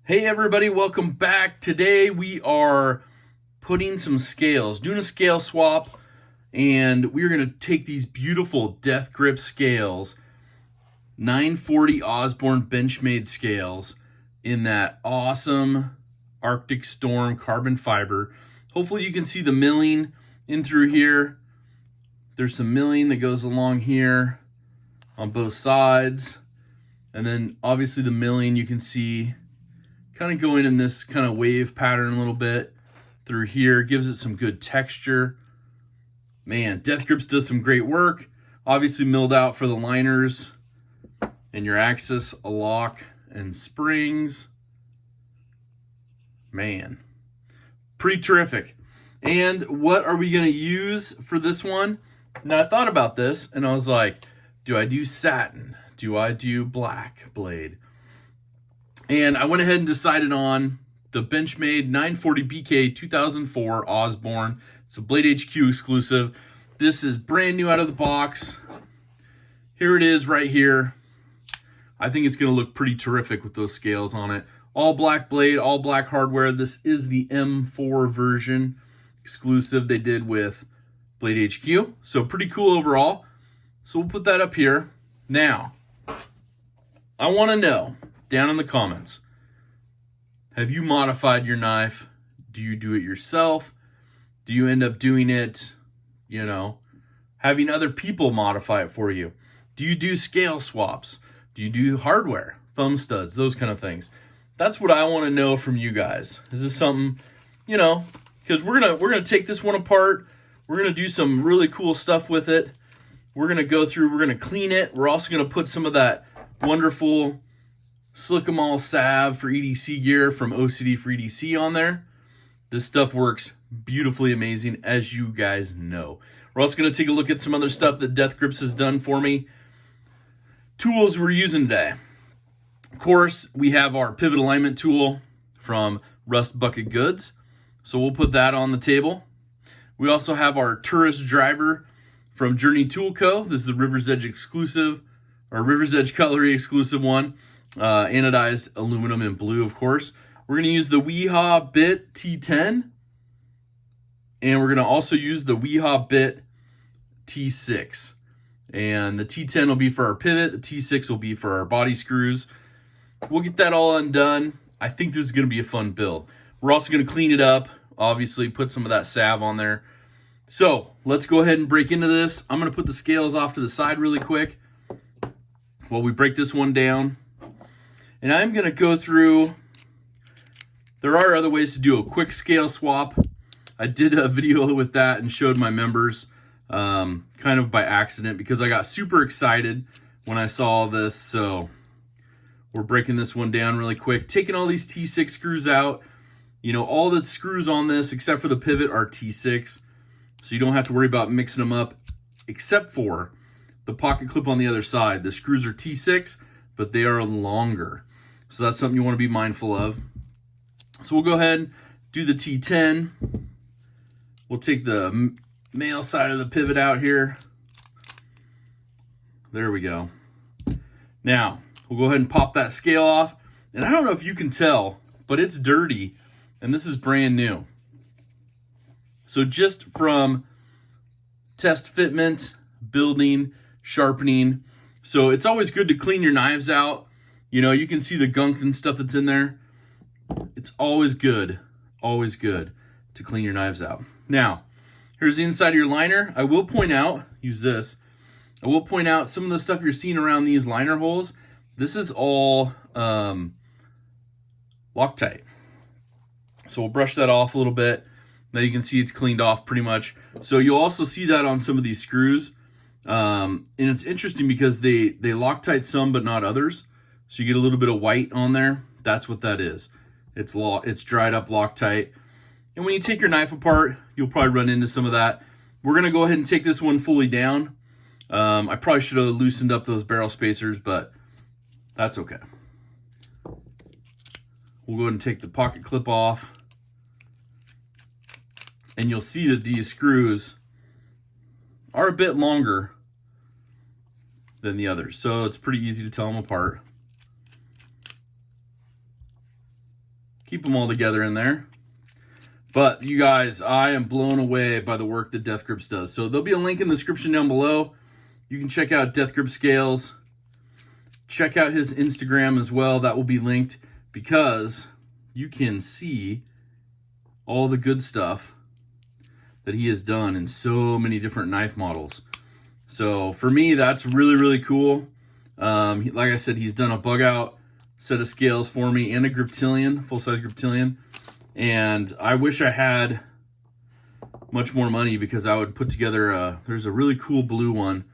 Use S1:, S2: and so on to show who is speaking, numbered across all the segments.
S1: Hey everybody, welcome back. Today we are putting some scales, doing a scale swap, and we're going to take these beautiful Death Grip scales, 940 Osborne Benchmade scales in that awesome Arctic Storm carbon fiber. Hopefully you can see the milling in through here. There's some milling that goes along here on both sides. And then obviously the milling you can see kind of going in this kind of wave pattern a little bit through here. Gives it some good texture. Man, Death Grips does some great work. Obviously milled out for the liners and your axis, a lock, and springs. Man, pretty terrific. And what are we going to use for this one? Now, I thought about this, and I was like, do I do satin? Do I do black blade? And I went ahead and decided on the Benchmade 940 BK 2004 Osborne. It's a Blade HQ exclusive. This is brand new out of the box. Here it is right here. I think it's going to look pretty terrific with those scales on it. All black blade, all black hardware. This is the M4 version exclusive they did with Blade HQ. So pretty cool overall. So we'll put that up here. Now, I want to know, down in the comments, have you modified your knife? Do you do it yourself? Do you end up doing it, having other people modify it for you? Do you do scale swaps? Do you do hardware, thumb studs, those kind of things? That's what I want to know from you guys. Is this something, because we're gonna take this one apart. We're gonna do some really cool stuff with it. We're gonna go through, we're gonna clean it. We're also gonna put some of that wonderful Slick-em-all salve for EDC gear from OCD for EDC on there. This stuff works beautifully amazing, as you guys know. We're also going to take a look at some other stuff that Death Grips has done for me. Tools we're using today. Of course, we have our pivot alignment tool from Rust Bucket Goods. So we'll put that on the table. We also have our Tourist driver from Journey Tool Co. This is the River's Edge exclusive, or River's Edge Cutlery exclusive one. Anodized aluminum and blue, of course. We're going to use the Weehaw Bit T10. And we're going to also use the Weehaw Bit T6. And the T10 will be for our pivot. The T6 will be for our body screws. We'll get that all undone. I think this is going to be a fun build. We're also going to clean it up. Obviously, put some of that salve on there. So, let's go ahead and break into this. I'm going to put the scales off to the side really quick while we break this one down. And I'm going to go through, there are other ways to do a quick scale swap. I did a video with that and showed my members kind of by accident because I got super excited when I saw this. So we're breaking this one down really quick. Taking all these T6 screws out. All the screws on this except for the pivot are T6. So you don't have to worry about mixing them up except for the pocket clip on the other side. The screws are T6, but they are longer. So that's something you want to be mindful of. So we'll go ahead and do the T10. We'll take the male side of the pivot out here. There we go. Now, we'll go ahead and pop that scale off. And I don't know if you can tell, but it's dirty. And this is brand new. So just from test fitment, building, sharpening. So it's always good to clean your knives out. You can see the gunk and stuff that's in there. It's always good to clean your knives out. Now, here's the inside of your liner. I will point out, use this. I will point out some of the stuff you're seeing around these liner holes. This is all Loctite. So we'll brush that off a little bit. Now you can see it's cleaned off pretty much. So you'll also see that on some of these screws. And it's interesting because they Loctite some but not others. So you get a little bit of white on there. That's what that is. It's dried up Loctite. And when you take your knife apart, you'll probably run into some of that. We're going to go ahead and take this one fully down. I probably should have loosened up those barrel spacers, but that's okay. We'll go ahead and take the pocket clip off. And you'll see that these screws are a bit longer than the others. So it's pretty easy to tell them apart. keep them all together in there. But you guys, I am blown away by the work that Death Grips does. So there'll be a link in the description down below. You can check out Death Grip Scales. Check out his Instagram as well. That will be linked because you can see all the good stuff that he has done in so many different knife models. So for me, that's really, really cool. Like I said, he's done a bug out set of scales for me and a griptilian, full-size griptilian. And I wish I had much more money because I would put together there's a really cool blue one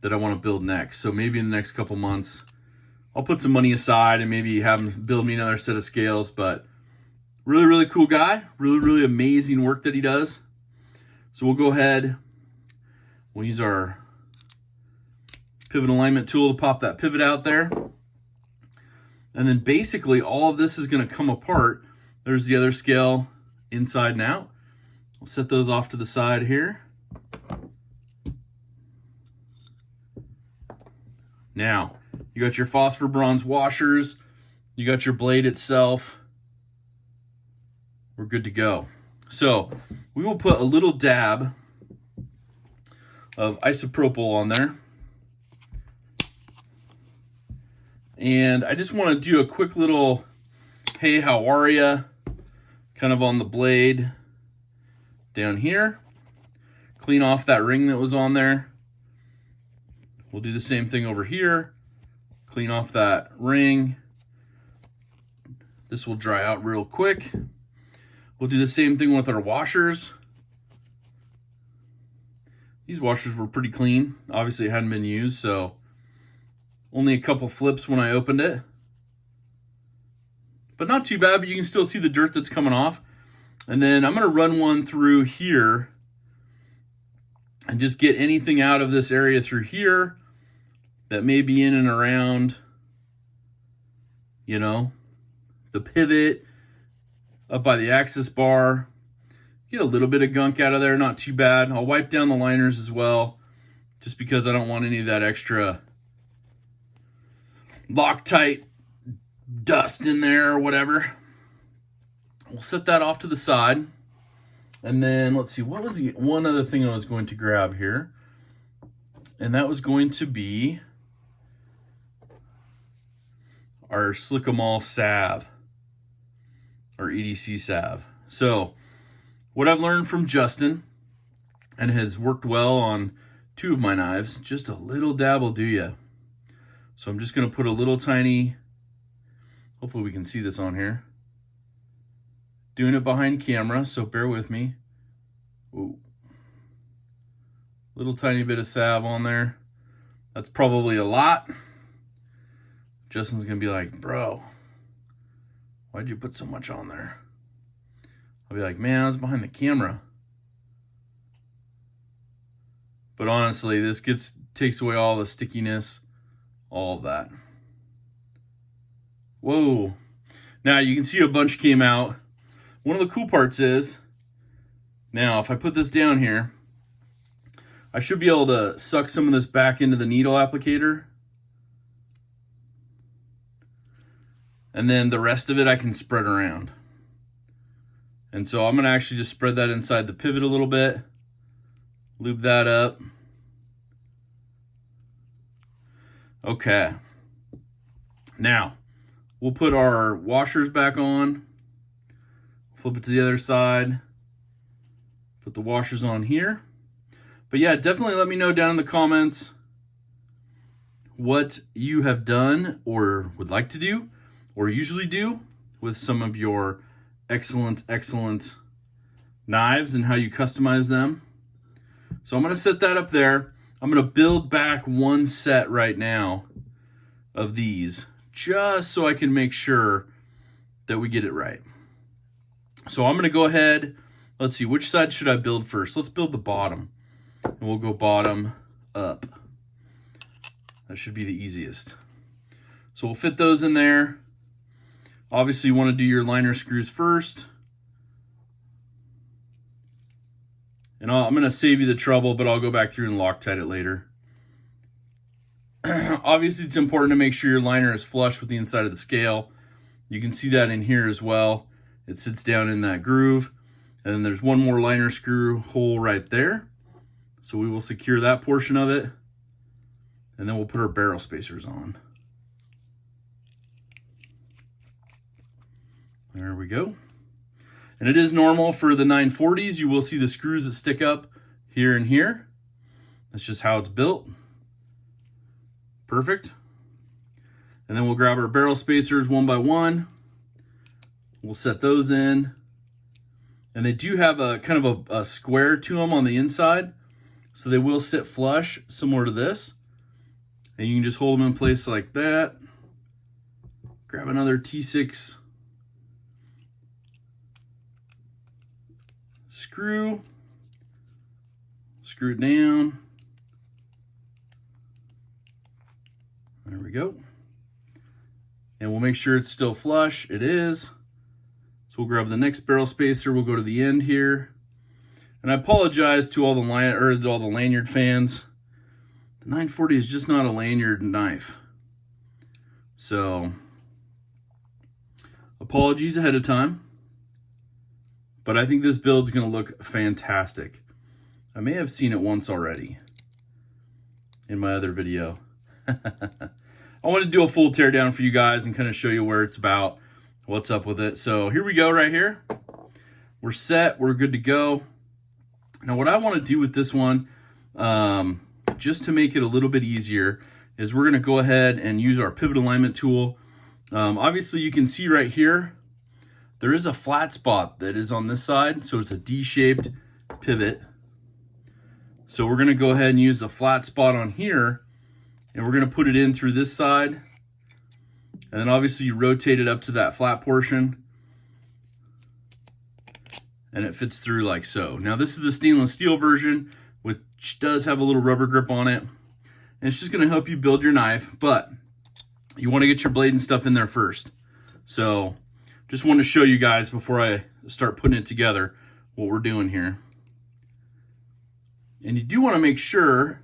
S1: that I want to build next. So maybe in the next couple months, I'll put some money aside and maybe have him build me another set of scales. But really, really cool guy. Really, really amazing work that he does. So we'll go ahead. We'll use our pivot alignment tool to pop that pivot out there. And then basically all of this is going to come apart. There's the other scale inside and out. We'll set those off to the side here. Now, you got your phosphor bronze washers. You got your blade itself. We're good to go. So we will put a little dab of isopropyl on there. And I just want to do a quick little, hey, how are ya? Kind of on the blade down here. Clean off that ring that was on there. We'll do the same thing over here. Clean off that ring. This will dry out real quick. We'll do the same thing with our washers. These washers were pretty clean. Obviously it hadn't been used, so only a couple flips when I opened it. But not too bad, but you can still see the dirt that's coming off. And then I'm going to run one through here and just get anything out of this area through here that may be in and around, you know, the pivot up by the axis bar. Get a little bit of gunk out of there, not too bad. I'll wipe down the liners as well, just because I don't want any of that extra Loctite dust in there or whatever. We'll set that off to the side. And then let's see, what was the one other thing I was going to grab here? And that was going to be our Slickamall salve, or EDC salve. So what I've learned from Justin, and has worked well on 2 of my knives, just a little dab will do ya. So I'm just going to put a little tiny, hopefully we can see this on here. Doing it behind camera, so bear with me. Ooh. Little tiny bit of salve on there. That's probably a lot. Justin's going to be like, bro, why'd you put so much on there? I'll be like, man, I was behind the camera. But honestly, this takes away all the stickiness, all of that. Whoa. Now you can see a bunch came out. One of the cool parts is, now if I put this down here, I should be able to suck some of this back into the needle applicator. And then the rest of it I can spread around. And so I'm going to actually just spread that inside the pivot a little bit. Lube that up. Okay. Now, we'll put our washers back on. Flip it to the other side. Put the washers on here. But yeah, definitely let me know down in the comments what you have done or would like to do or usually do with some of your excellent knives and how you customize them. So I'm going to set that up there. I'm going to build back one set right now of these just so I can make sure that we get it right. So I'm going to go ahead. Let's see, which side should I build first? Let's build the bottom. And we'll go bottom up. That should be the easiest. So we'll fit those in there. Obviously, you want to do your liner screws first. And I'm going to save you the trouble, but I'll go back through and Loctite it later. Obviously, it's important to make sure your liner is flush with the inside of the scale. You can see that in here as well. It sits down in that groove. And then there's one more liner screw hole right there. So we will secure that portion of it. And then we'll put our barrel spacers on. There we go. And it is normal for the 940s. You will see the screws that stick up here and here. That's just how it's built. Perfect. And then we'll grab our barrel spacers one by one. We'll set those in. And they do have a kind of a square to them on the inside. So they will sit flush, similar to this. And you can just hold them in place like that. Grab another T6 screw. Screw it down. There we go. And we'll make sure it's still flush. It is. So we'll grab the next barrel spacer. We'll go to the end here. And I apologize to all the lanyard fans. The 940 is just not a lanyard knife. So apologies ahead of time. But I think this build's going to look fantastic. I may have seen it once already in my other video. I want to do a full teardown for you guys and kind of show you where it's about, what's up with it. So here we go right here. We're set. We're good to go. Now what I want to do with this one, just to make it a little bit easier, is we're going to go ahead and use our pivot alignment tool. Obviously you can see right here, there is a flat spot that is on this side. So it's a D-shaped pivot. So we're going to go ahead and use the flat spot on here, and we're going to put it in through this side. And then obviously you rotate it up to that flat portion, and it fits through like so. Now this is the stainless steel version, which does have a little rubber grip on it. And it's just going to help you build your knife, but you want to get your blade and stuff in there first. So just want to show you guys before I start putting it together what we're doing here. And you do want to make sure,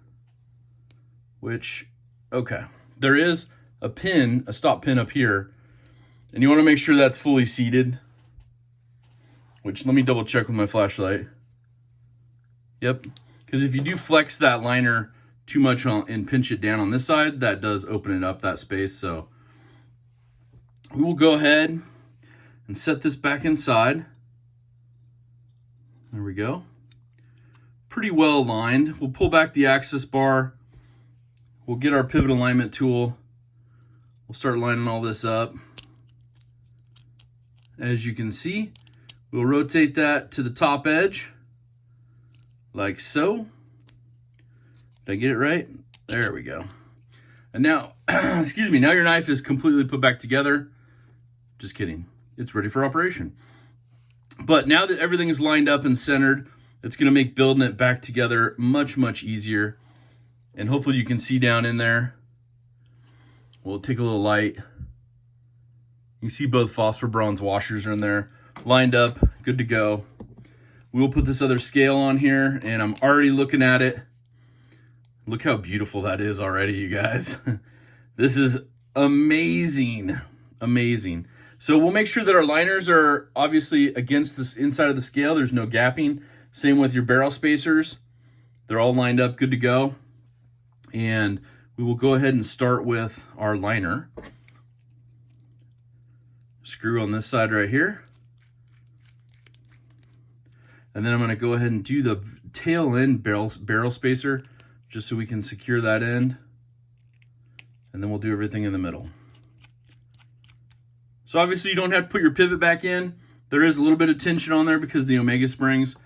S1: there is a pin, a stop pin up here, and you want to make sure that's fully seated, which let me double check with my flashlight. Yep, because if you do flex that liner too much and pinch it down on this side, that does open it up, that space. So we will go ahead and set this back inside. There we go. Pretty well aligned. We'll pull back the access bar. We'll get our pivot alignment tool. We'll start lining all this up. As you can see, we'll rotate that to the top edge, like so. Did I get it right? There we go. And now, excuse me, now your knife is completely put back together. Just kidding. It's ready for operation. But now that everything is lined up and centered, it's going to make building it back together much, much easier. And hopefully you can see down in there. We'll take a little light. You can see both phosphor bronze washers are in there, lined up, good to go. We will put this other scale on here, and I'm already looking at it. Look how beautiful that is already, you guys. This is amazing, amazing. So we'll make sure that our liners are obviously against this inside of the scale. There's no gapping. Same with your barrel spacers. They're all lined up, good to go. And we will go ahead and start with our liner. Screw on this side right here. And then I'm going to go ahead and do the tail end barrel spacer just so we can secure that end. And then we'll do everything in the middle. So obviously you don't have to put your pivot back in. There is a little bit of tension on there because of the Omega springs.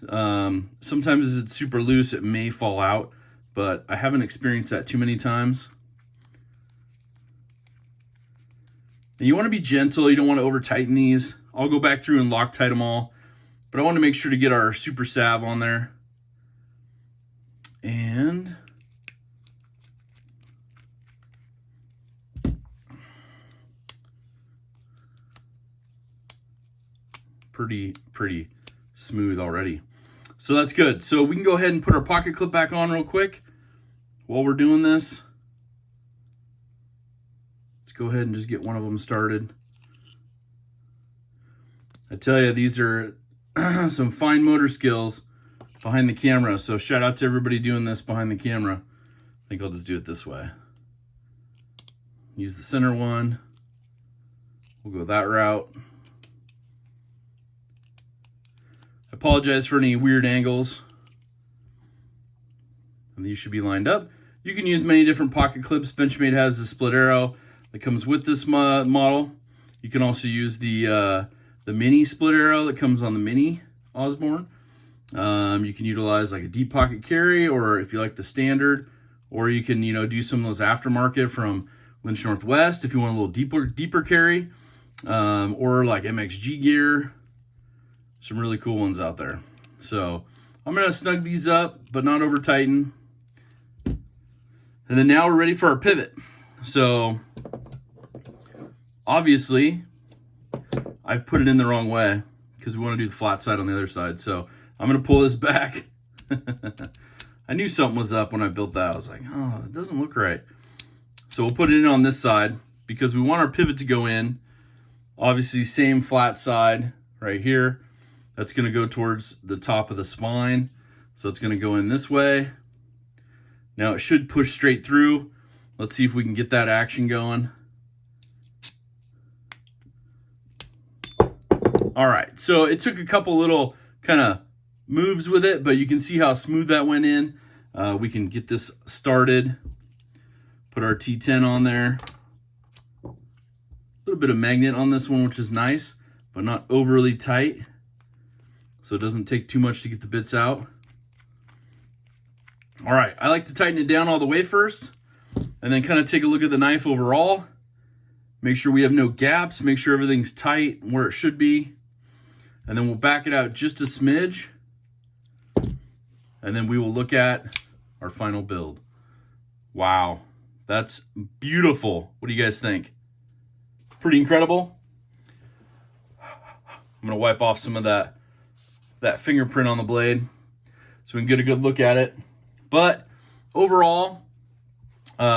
S1: Sometimes if it's super loose, it may fall out, but I haven't experienced that too many times. And you want to be gentle. You don't want to over tighten these. I'll go back through and Loctite them all, but I want to make sure to get our super salve on there. And pretty smooth already. So that's good. So we can go ahead and put our pocket clip back on real quick while we're doing this. Let's go ahead and just get one of them started. I tell you, these are some fine motor skills behind the camera. So shout out to everybody doing this behind the camera. I think I'll just do it this way. Use the center one. We'll go that route. I apologize for any weird angles. And these should be lined up. You can use many different pocket clips. Benchmade has a split arrow that comes with this model. You can also use the mini split arrow that comes on the mini Osborne. You can utilize like a deep pocket carry, or if you like the standard, or you can, do some of those aftermarket from Lynch Northwest if you want a little deeper carry, or like MXG gear. Some really cool ones out there. So I'm gonna snug these up, but not over tighten. And then now we're ready for our pivot. So obviously I've put it in the wrong way because we want to do the flat side on the other side. So I'm gonna pull this back. I knew something was up when I built that. I was like, oh, it doesn't look right. So we'll put it in on this side because we want our pivot to go in. Obviously, same flat side right here. That's gonna go towards the top of the spine. So it's gonna go in this way. Now it should push straight through. Let's see if we can get that action going. All right, so it took a couple little kind of moves with it, but you can see how smooth that went in. We can get this started. Put our T10 on there. A little bit of magnet on this one, which is nice, but not overly tight. So it doesn't take too much to get the bits out. All right, I like to tighten it down all the way first, and then kind of take a look at the knife overall. Make sure we have no gaps, make sure everything's tight where it should be. And then we'll back it out just a smidge. And then we will look at our final build. Wow, that's beautiful. What do you guys think? Pretty incredible. I'm gonna wipe off some of that fingerprint on the blade so we can get a good look at it. But overall,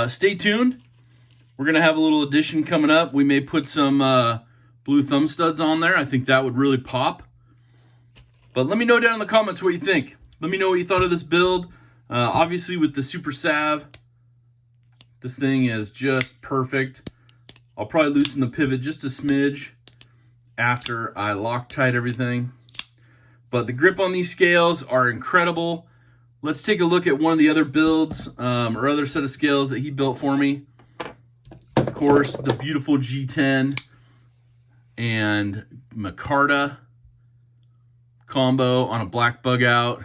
S1: stay tuned. We're gonna have a little addition coming up. We may put some blue thumb studs on there. I think that would really pop. But let me know down in the comments what you think. Let me know what you thought of this build. Obviously with the Super Sav, this thing is just perfect. I'll probably loosen the pivot just a smidge after I Loctite everything. But the grip on these scales are incredible. Let's take a look at one of the other builds or other set of scales that he built for me. Of course, the beautiful G10 and micarta combo on a black bug out.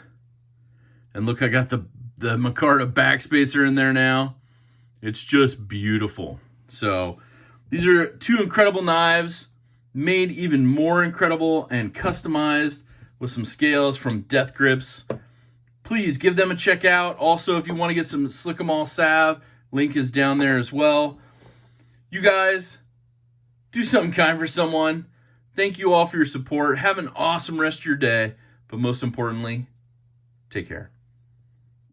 S1: And look, I got the micarta backspacer in there now. It's just beautiful. So these are two incredible knives, made even more incredible and customized with some scales from Death Grips. Please give them a check out. Also, if you want to get some Slick 'em All salve, link is down there as well. You guys, do something kind for someone. Thank you all for your support. Have an awesome rest of your day. But most importantly, take care.